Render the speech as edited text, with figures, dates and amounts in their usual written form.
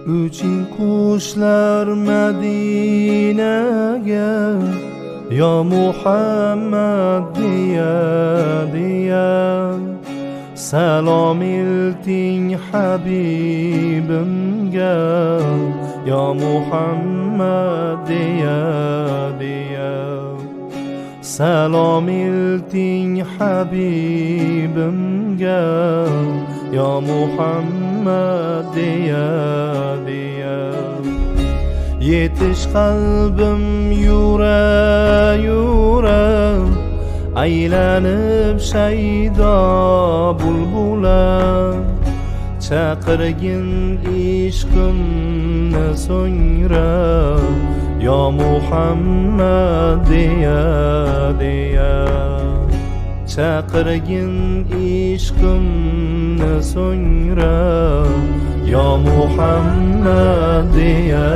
Uching qushlar Madinaga, yo Muhammad deya salom elting Habibimga, yo Muhammad deya salom elting Habibimga, yo Muhammad deya yetish qalbim yura aylanib shaydo bulbulam, chaqirgin ishqimni so'ngra, yo Muhammad deya chaqirgin ishqimni so'ngra, yo Muhammad deya